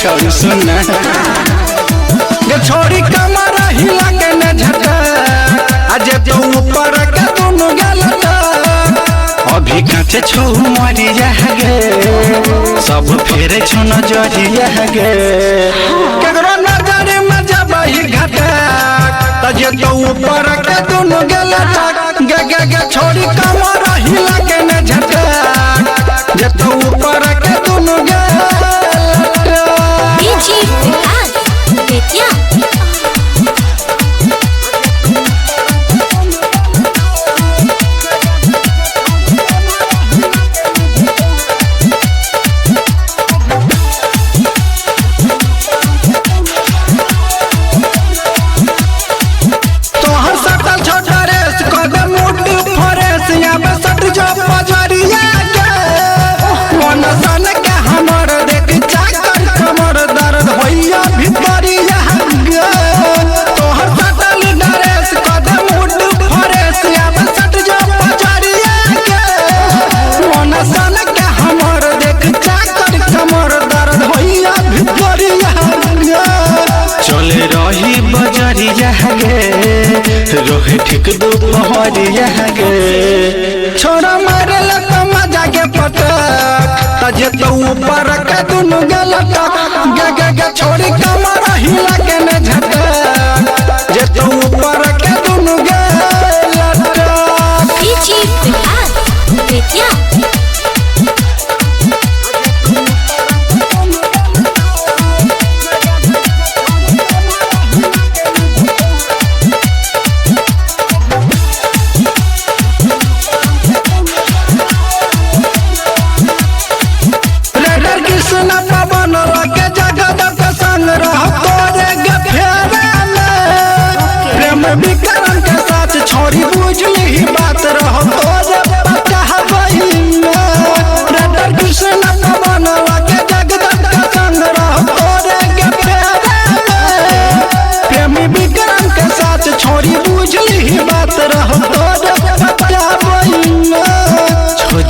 छोड़ी सुनना ये छोड़ी कमर हिला के न झटा आज तो ऊपर के दोनों गलत अभी काचे छो मरी जागे सब फेरे छो नजरी जागे केकरो नजर में जब ही घटा तजे तो ऊपर के दोनों गलत गे गे गे छोड़ी कमर हिला के न झटा जे तो ऊपर के दोनों गलत डीजे विकास बेतिया रोहे ठीक दोपहरिया गे छोरा मारे लत मजा के पटक तजे तो ऊपर के दोनों गलत गे गे गे छोड़ी कमर हिला के न झटक जे तो ऊपर के दोनों गलत डीजे विकास बेतिया विक्रम के साथ छोड़ी बुझली ही बात रहो कृष्ण बनवा के जगदत्त का संग रहो प्रेमी विक्रम के साथ छोड़ी बुझली ही बात रहो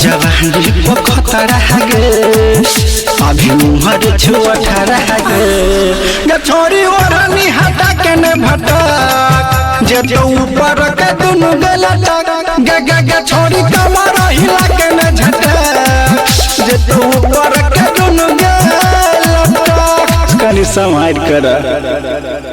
जवानी खतरा गे अभी मुहर छुअठा गे छोड़ी ओढ़नी हटा के न भटक जे तो ऊपर के दोनों गलत गे गे गे छोड़ी कमर हिला के न झटक जे तो ऊपर के दोनों गलत कनी समाज कर।